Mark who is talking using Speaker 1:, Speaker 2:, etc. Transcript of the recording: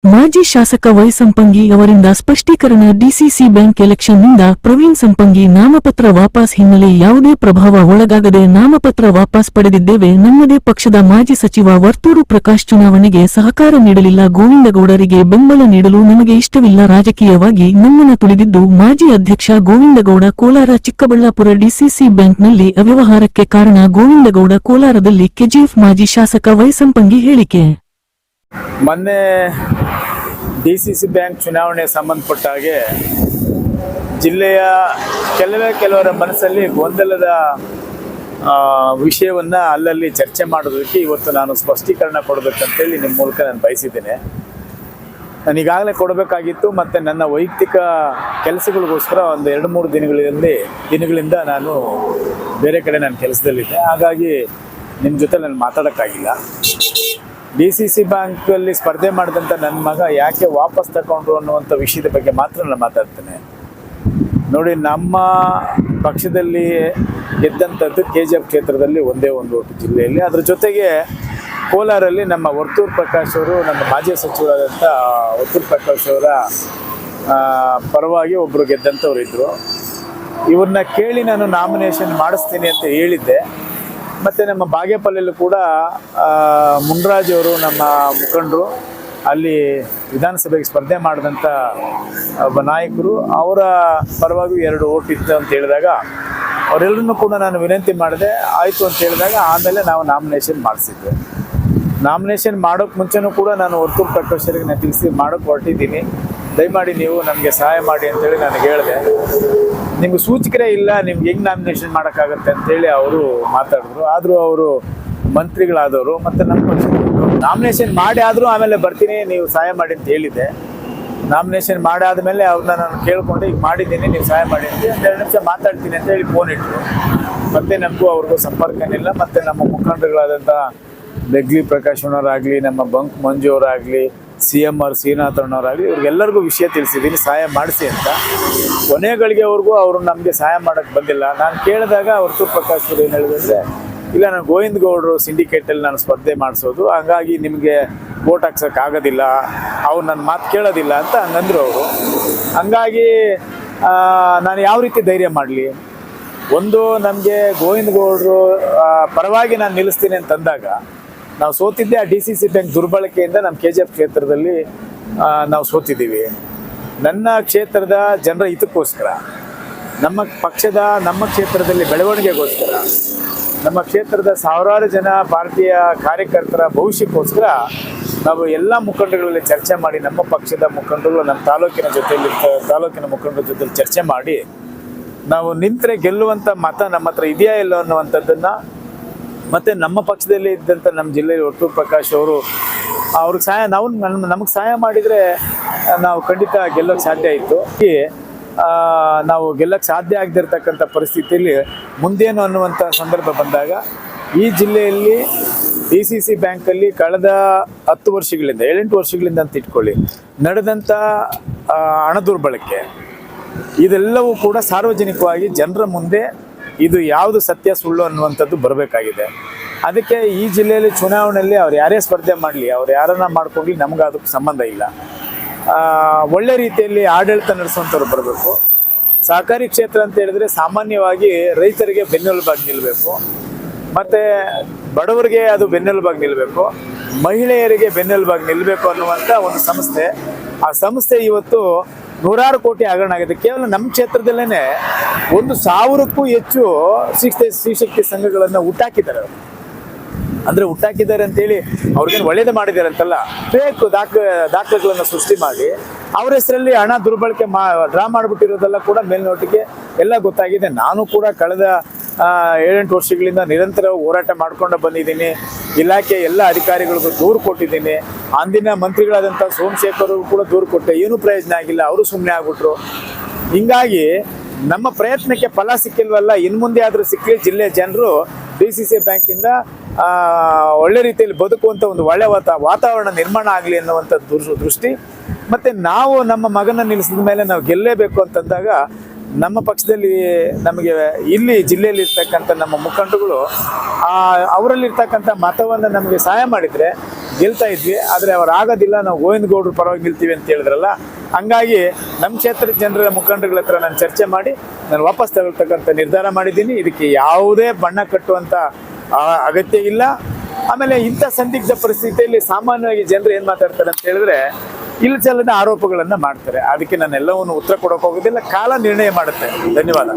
Speaker 1: ಮಾಜಿ ಶಾಸಕ ವೈ ಸಂಪಂಗಿ ಅವರಿಂದ ಸ್ಪಷ್ಟೀಕರಣ. ಡಿಸಿಸಿ ಬ್ಯಾಂಕ್ ಎಲೆಕ್ಷನ್ನಿಂದ ಪ್ರವೀಣ್ ಸಂಪಂಗಿ ನಾಮಪತ್ರ ವಾಪಸ್ ಹಿನ್ನೆಲೆ ಯಾವುದೇ ಪ್ರಭಾವ ಒಳಗಾಗದೆ ನಾಮಪತ್ರ ವಾಪಸ್ ಪಡೆದಿದ್ದೇವೆ. ನಮ್ಮದೇ ಪಕ್ಷದ ಮಾಜಿ ಸಚಿವ ವರ್ತೂರು ಪ್ರಕಾಶ್ ಚುನಾವಣೆಗೆ ಸಹಕಾರ ನೀಡಲಿಲ್ಲ. ಗೋವಿಂದಗೌಡರಿಗೆ ಬೆಂಬಲ ನೀಡಲು ನಮಗೆ ಇಷ್ಟವಿಲ್ಲ. ರಾಜಕೀಯವಾಗಿ ನಮ್ಮನ್ನು ತುಳಿದಿದ್ದು ಮಾಜಿ ಅಧ್ಯಕ್ಷ ಗೋವಿಂದಗೌಡ. ಕೋಲಾರ ಚಿಕ್ಕಬಳ್ಳಾಪುರ ಡಿಸಿಸಿ ಬ್ಯಾಂಕ್ನಲ್ಲಿ ಅವ್ಯವಹಾರಕ್ಕೆ ಕಾರಣ ಗೋವಿಂದಗೌಡ. ಕೋಲಾರದಲ್ಲಿ ಕೆಜಿಎಫ್ ಮಾಜಿ ಶಾಸಕ ವೈ ಸಂಪಂಗಿ ಹೇಳಿಕೆ.
Speaker 2: ಮೊನ್ನೆ ಡಿಸಿಸಿ ಬ್ಯಾಂಕ್ ಚುನಾವಣೆ ಸಂಬಂಧಪಟ್ಟ ಹಾಗೆ ಜಿಲ್ಲೆಯ ಕೆಲವರ ಮನಸ್ಸಲ್ಲಿ ಗೊಂದಲದ ವಿಷಯವನ್ನು ಅಲ್ಲಲ್ಲಿ ಚರ್ಚೆ ಮಾಡೋದಕ್ಕೆ ಇವತ್ತು ನಾನು ಸ್ಪಷ್ಟೀಕರಣ ಕೊಡಬೇಕಂತೇಳಿ ನಿಮ್ಮ ಮೂಲಕ ನಾನು ಬಯಸಿದ್ದೇನೆ. ನಾನು ಈಗಾಗಲೇ ಕೊಡಬೇಕಾಗಿತ್ತು, ಮತ್ತು ನನ್ನ ವೈಯಕ್ತಿಕ ಕೆಲಸಗಳಿಗೋಸ್ಕರ ಒಂದು 2-3 ದಿನಗಳಿಂದ ನಾನು ಬೇರೆ ಕಡೆ ನಾನು ಕೆಲಸದಲ್ಲಿದ್ದೆ. ಹಾಗಾಗಿ ನಿಮ್ಮ ಜೊತೆ ನಾನು ಮಾತಾಡೋಕ್ಕಾಗಿಲ್ಲ. ಡಿಸಿಸಿ ಬ್ಯಾಂಕಲ್ಲಿ ಸ್ಪರ್ಧೆ ಮಾಡಿದಂಥ ನನ್ನ ಮಗ ಯಾಕೆ ವಾಪಸ್ ತಗೊಂಡ್ರು ಅನ್ನುವಂಥ ವಿಷಯದ ಬಗ್ಗೆ ಮಾತ್ರ ನಾನು ಮಾತಾಡ್ತೇನೆ. ನೋಡಿ, ನಮ್ಮ ಪಕ್ಷದಲ್ಲಿ ಗೆದ್ದಂಥದ್ದು ಕೆಜಿಎಫ್ ಕ್ಷೇತ್ರದಲ್ಲಿ ಒಂದೇ ಒಂದು ಓಟು ಜಿಲ್ಲೆಯಲ್ಲಿ. ಅದ್ರ ಜೊತೆಗೆ ಕೋಲಾರಲ್ಲಿ ನಮ್ಮ ವರ್ತೂರು ಪ್ರಕಾಶ್ ಅವರು, ನಮ್ಮ ಮಾಜಿ ಸಚಿವರಾದಂಥ ವರ್ತೂರು ಪ್ರಕಾಶ್ ಅವರ ಪರವಾಗಿ ಒಬ್ಬರು ಗೆದ್ದಂಥವ್ರು ಇದ್ದರು. ಇವ್ರನ್ನ ಕೇಳಿ ನಾನು ನಾಮಿನೇಷನ್ ಮಾಡಿಸ್ತೀನಿ ಅಂತ ಹೇಳಿದ್ದೆ. ಮತ್ತು ನಮ್ಮ ಬಾಗೇಪಲ್ಲಿಯಲ್ಲೂ ಕೂಡ ಮುನ್ರಾಜ್ ಅವರು, ನಮ್ಮ ಮುಖಂಡರು, ಅಲ್ಲಿ ವಿಧಾನಸಭೆಗೆ ಸ್ಪರ್ಧೆ ಮಾಡಿದಂಥ ಒಬ್ಬ ನಾಯಕರು, ಅವರ ಪರವಾಗಿ 2 ಓಟ್ ಇತ್ತು ಅಂತ ಹೇಳಿದಾಗ ಅವರೆಲ್ಲರನ್ನೂ ಕೂಡ ನಾನು ವಿನಂತಿ ಮಾಡಿದೆ. ಆಯಿತು ಅಂತ ಹೇಳಿದಾಗ ಆಮೇಲೆ ನಾವು ನಾಮಿನೇಷನ್ ಮಾಡಿಸಿದ್ದೆ. ನಾಮಿನೇಷನ್ ಮಾಡೋಕ್ಕೆ ಮುಂಚೆನೂ ಕೂಡ ನಾನು ವರ್ತೂರು ಪ್ರಕಾಶರಿಗೆ ನಾನು ತಿಳಿಸಿ ಮಾಡೋಕ್ಕೆ ಹೊರಟಿದ್ದೀನಿ, ದಯಮಾಡಿ ನೀವು ನಮಗೆ ಸಹಾಯ ಮಾಡಿ ಅಂತೇಳಿ ನನಗೆ ಹೇಳಿದೆ. ನಿಮ್ಗೆ ಸೂಚಕರೇ ಇಲ್ಲ, ನಿಮ್ಗೆ ಹೆಂಗೆ ನಾಮಿನೇಷನ್ ಮಾಡೋಕ್ಕಾಗತ್ತೆ ಅಂತೇಳಿ ಅವರು ಮಾತಾಡಿದ್ರು. ಆದರೂ ಅವರು ಮಂತ್ರಿಗಳಾದವರು ಮತ್ತು ನಮ್ಮ ಪಕ್ಷದ ನಾಮಿನೇಷನ್ ಮಾಡಿ ಆದರೂ ಆಮೇಲೆ ಬರ್ತೀನಿ, ನೀವು ಸಹಾಯ ಮಾಡಿ ಅಂತ ಹೇಳಿದ್ದೆ. ನಾಮಿನೇಷನ್ ಮಾಡಿ ಆದಮೇಲೆ ಅವ್ರನ್ನ ನಾನು ಕೇಳ್ಕೊಂಡು ಈಗ ಮಾಡಿದ್ದೀನಿ, ನೀವು ಸಹಾಯ ಮಾಡಿ ಅಂತ 2 ನಿಮಿಷ ಮಾತಾಡ್ತೀನಿ ಅಂತ ಹೇಳಿ ಫೋನ್ ಇಟ್ಟರು. ಮತ್ತು ನಮಗೂ ಅವ್ರಿಗೂ ಸಂಪರ್ಕನಿಲ್ಲ. ಮತ್ತು ನಮ್ಮ ಮುಖಂಡರುಗಳಾದಂಥ ಬೆಗ್ಲಿ ಪ್ರಕಾಶ್ ಅವರಾಗಲಿ, ನಮ್ಮ ಬಂಕ್ ಮಂಜು ಅವರಾಗಲಿ, CMR ಶ್ರೀನಾಥ್ ಅಣ್ಣವರಾಗಲಿ, ಇವ್ರಿಗೆಲ್ಲರಿಗೂ ವಿಷಯ ತಿಳಿಸಿದ್ದೀನಿ ಸಹಾಯ ಮಾಡಿಸಿ ಅಂತ. ಕೊನೆಗಳಿಗೆವರೆಗೂ ಅವರು ನಮಗೆ ಸಹಾಯ ಮಾಡೋಕ್ಕೆ ಬಂದಿಲ್ಲ. ನಾನು ಕೇಳಿದಾಗ ವರ್ತೂರು ಪ್ರಕಾಶ್ ಅವರು ಏನು ಹೇಳಿದ್ರೆ, ಇಲ್ಲ ನಾನು ಗೋವಿಂದಗೌಡರು ಸಿಂಡಿಕೇಟಲ್ಲಿ ನಾನು ಸ್ಪರ್ಧೆ ಮಾಡಿಸೋದು, ಹಾಗಾಗಿ ನಿಮಗೆ ವೋಟ್ ಹಾಕ್ಸೋಕ್ಕಾಗೋದಿಲ್ಲ, ಅವ್ರು ನನ್ನ ಮಾತು ಕೇಳೋದಿಲ್ಲ ಅಂತ ಹಂಗಂದ್ರು ಅವರು. ಹಂಗಾಗಿ ನಾನು ಯಾವ ರೀತಿ ಧೈರ್ಯ ಮಾಡಲಿ? ಒಂದು, ನಮಗೆ ಗೋವಿಂದಗೌಡರು ಪರವಾಗಿ ನಾನು ನಿಲ್ಲಿಸ್ತೀನಿ ಅಂತಂದಾಗ ನಾವು ಸೋತಿದ್ದೆ ಆ ಡಿಸಿಸಿ ಬ್ಯಾಂಕ್ ದುರ್ಬಳಕೆಯಿಂದ. ನಮ್ಮ ಕೆಜಿಎಫ್ ಕ್ಷೇತ್ರದಲ್ಲಿ ನಾವು ಸೋತಿದ್ದೀವಿ. ನನ್ನ ಕ್ಷೇತ್ರದ ಜನರ ಹಿತಕ್ಕೋಸ್ಕರ, ನಮ್ಮ ಪಕ್ಷದ ನಮ್ಮ ಕ್ಷೇತ್ರದಲ್ಲಿ ಬೆಳವಣಿಗೆಗೋಸ್ಕರ, ನಮ್ಮ ಕ್ಷೇತ್ರದ ಸಾವಿರಾರು ಜನ ಭಾರತೀಯ ಕಾರ್ಯಕರ್ತರ ಭವಿಷ್ಯಕ್ಕೋಸ್ಕರ ನಾವು ಎಲ್ಲ ಮುಖಂಡಗಳಲ್ಲಿ ಚರ್ಚೆ ಮಾಡಿ, ನಮ್ಮ ಪಕ್ಷದ ಮುಖಂಡರು ನಮ್ಮ ತಾಲೂಕಿನ ಮುಖಂಡರ ಜೊತೆಲಿ ಚರ್ಚೆ ಮಾಡಿ ನಾವು ನಿಂತರೆ ಗೆಲ್ಲುವಂಥ ಮತ ನಮ್ಮ ಹತ್ರ ಇದೆಯಾ ಇಲ್ಲ ಅನ್ನುವಂಥದ್ದನ್ನು, ಮತ್ತು ನಮ್ಮ ಪಕ್ಷದಲ್ಲಿ ಇದ್ದಂಥ ನಮ್ಮ ಜಿಲ್ಲೆಯಲ್ಲಿ ವರ್ತೂರು ಪ್ರಕಾಶ್ ಅವರು ಅವ್ರಿಗೆ ಸಹಾಯ ನಮಗೆ ಸಹಾಯ ಮಾಡಿದರೆ ನಾವು ಖಂಡಿತ ಗೆಲ್ಲೋಕ್ಕೆ ಸಾಧ್ಯ ಇತ್ತು. ನಾವು ಗೆಲ್ಲೋಕ್ಕೆ ಸಾಧ್ಯ ಆಗದಿರ್ತಕ್ಕಂಥ ಪರಿಸ್ಥಿತಿಯಲ್ಲಿ ಮುಂದೇನು ಅನ್ನುವಂಥ ಸಂದರ್ಭ ಬಂದಾಗ ಈ ಜಿಲ್ಲೆಯಲ್ಲಿ ಡಿಸಿಸಿ ಬ್ಯಾಂಕಲ್ಲಿ ಕಳೆದ 10 ವರ್ಷಗಳಿಂದ 7-8 ವರ್ಷಗಳಿಂದ ಅಂತ ಇಟ್ಕೊಳ್ಳಿ ನಡೆದಂಥ ಹಣ ದುರ್ಬಳಕೆ ಇದೆಲ್ಲವೂ ಕೂಡ ಸಾರ್ವಜನಿಕವಾಗಿ ಜನರ ಮುಂದೆ ಇದು ಯಾವುದು ಸತ್ಯ ಸುಳ್ಳು ಅನ್ನುವಂಥದ್ದು ಬರಬೇಕಾಗಿದೆ. ಅದಕ್ಕೆ ಈ ಜಿಲ್ಲೆಯಲ್ಲಿ ಚುನಾವಣೆಯಲ್ಲಿ ಅವ್ರು ಯಾರೇ ಸ್ಪರ್ಧೆ ಮಾಡಲಿ, ಅವ್ರು ಯಾರನ್ನ ಮಾಡ್ಕೊಂಡ್ಲಿ, ನಮ್ಗೆ ಅದಕ್ಕೆ ಸಂಬಂಧ ಇಲ್ಲ. ಒಳ್ಳೆ ರೀತಿಯಲ್ಲಿ ಆಡಳಿತ ನಡೆಸುವಂಥವ್ರು ಬರಬೇಕು. ಸಹಕಾರಿ ಕ್ಷೇತ್ರ ಅಂತ ಹೇಳಿದ್ರೆ ಸಾಮಾನ್ಯವಾಗಿ ರೈತರಿಗೆ ಬೆನ್ನೆಲುಬಾಗಿ ನಿಲ್ಲಬೇಕು, ಮತ್ತು ಬಡವರಿಗೆ ಅದು ಬೆನ್ನೆಲುಬಾಗಿ ನಿಲ್ಲಬೇಕು, ಮಹಿಳೆಯರಿಗೆ ಬೆನ್ನೆಲುಬಾಗಿ ನಿಲ್ಲಬೇಕು ಅನ್ನುವಂಥ ಒಂದು ಸಂಸ್ಥೆ. ಆ ಸಂಸ್ಥೆ ಇವತ್ತು 100 ಕೋಟಿ ಹಗರಣ ಆಗಿದೆ. ಕೇವಲ ನಮ್ಮ ಕ್ಷೇತ್ರದಲ್ಲೇ 1,000ಕ್ಕೂ ಹೆಚ್ಚು ಸ್ತ್ರೀಶಕ್ತಿ ಸಂಘಗಳನ್ನು ಹುಟ್ಟಾಕಿದ್ದಾರೆ. ಅಂದರೆ ಹುಟ್ಟಾಕಿದ್ದಾರೆ ಅಂತೇಳಿ ಅವ್ರಿಗೇನು ಒಳ್ಳೇದು ಮಾಡಿದ್ದಾರೆ ಅಂತಲ್ಲ, ಫೇಕ್ ದಾಖಲೆಗಳನ್ನು ಸೃಷ್ಟಿ ಮಾಡಿ ಅವ್ರ ಹೆಸರಲ್ಲಿ ಹಣ ದುರ್ಬಳಕೆ ಡ್ರಾ ಮಾಡಿಬಿಟ್ಟಿರೋದೆಲ್ಲ ಕೂಡ ಮೇಲ್ನೋಟಿಗೆ ಎಲ್ಲ ಗೊತ್ತಾಗಿದೆ. ನಾನು ಕೂಡ ಕಳೆದ 7-8 ವರ್ಷಗಳಿಂದ ನಿರಂತರ ಹೋರಾಟ ಮಾಡ್ಕೊಂಡು ಬಂದಿದ್ದೀನಿ. ಇಲಾಖೆ ಎಲ್ಲ ಅಧಿಕಾರಿಗಳಿಗೂ ದೂರು ಕೊಟ್ಟಿದ್ದೀನಿ. ಅಂದಿನ ಮಂತ್ರಿಗಳಾದಂಥ ಸೋಮಶೇಖರ್ ಕೂಡ ದೂರು ಕೊಟ್ಟೆ, ಏನೂ ಪ್ರಯೋಜನ ಆಗಿಲ್ಲ, ಅವರು ಸುಮ್ಮನೆ ಆಗ್ಬಿಟ್ರು. ಹಿಂಗಾಗಿ ನಮ್ಮ ಪ್ರಯತ್ನಕ್ಕೆ ಫಲ ಸಿಕ್ಕಿಲ್ವಲ್ಲ, ಇನ್ನು ಮುಂದೆ ಆದರೂ ಸಿಕ್ಕಲಿ ಜಿಲ್ಲೆಯ ಜನರು ಡಿಸಿಸಿ ಬ್ಯಾಂಕಿಂದ ಒಳ್ಳೆ ರೀತಿಯಲ್ಲಿ ಬದುಕುವಂಥ ಒಂದು ಒಳ್ಳೆಯ ವಾತಾವರಣ ನಿರ್ಮಾಣ ಆಗಲಿ ಅನ್ನುವಂಥ ದೃಷ್ಟಿ. ಮತ್ತು ನಾವು ನಮ್ಮ ಮಗನ ನಿಲ್ಲಿಸಿದ ಮೇಲೆ ನಾವು ಗೆಲ್ಲೇಬೇಕು ಅಂತಂದಾಗ ನಮ್ಮ ಪಕ್ಷದಲ್ಲಿ ನಮಗೆ ಇಲ್ಲಿ ಜಿಲ್ಲೆಯಲ್ಲಿ ಇರ್ತಕ್ಕಂಥ ನಮ್ಮ ಮುಖಂಡರುಗಳು ಅವರಲ್ಲಿರ್ತಕ್ಕಂಥ ಮತವನ್ನು ನಮಗೆ ಸಹಾಯ ಮಾಡಿದರೆ ಗೆಲ್ತಾ ಇದ್ವಿ. ಆದರೆ ಅವ್ರು ಆಗೋದಿಲ್ಲ, ನಾವು ಗೋವಿಂದ ಗೌಡ್ರ ಪರವಾಗಿ ನಿಲ್ತೀವಿ ಅಂತ ಹೇಳಿದ್ರಲ್ಲ. ಹಂಗಾಗಿ ನಮ್ಮ ಕ್ಷೇತ್ರದ ಜನರ ಮುಖಂಡರುಗಳ ಹತ್ರ ನಾನು ಚರ್ಚೆ ಮಾಡಿ ನಾನು ವಾಪಸ್ ತಗೊಳ್ತಕ್ಕಂಥ ನಿರ್ಧಾರ ಮಾಡಿದ್ದೀನಿ. ಇದಕ್ಕೆ ಯಾವುದೇ ಬಣ್ಣ ಕಟ್ಟುವಂಥ ಅಗತ್ಯ ಇಲ್ಲ. ಆಮೇಲೆ ಇಂಥ ಸಂದಿಗ್ಧ ಪರಿಸ್ಥಿತಿಯಲ್ಲಿ ಸಾಮಾನ್ಯವಾಗಿ ಜನರು ಏನು ಮಾತಾಡ್ತಾರೆ ಅಂತ ಹೇಳಿದ್ರೆ ಇಲ್ಲಸಲ್ಲದ ಆರೋಪಗಳನ್ನು ಮಾಡ್ತಾರೆ. ಅದಕ್ಕೆ ನಾನು ಎಲ್ಲವನ್ನು ಉತ್ತರ ಕೊಡೋಕೆ ಹೋಗೋದಿಲ್ಲ, ಕಾಲ ನಿರ್ಣಯ ಮಾಡುತ್ತೆ. ಧನ್ಯವಾದ.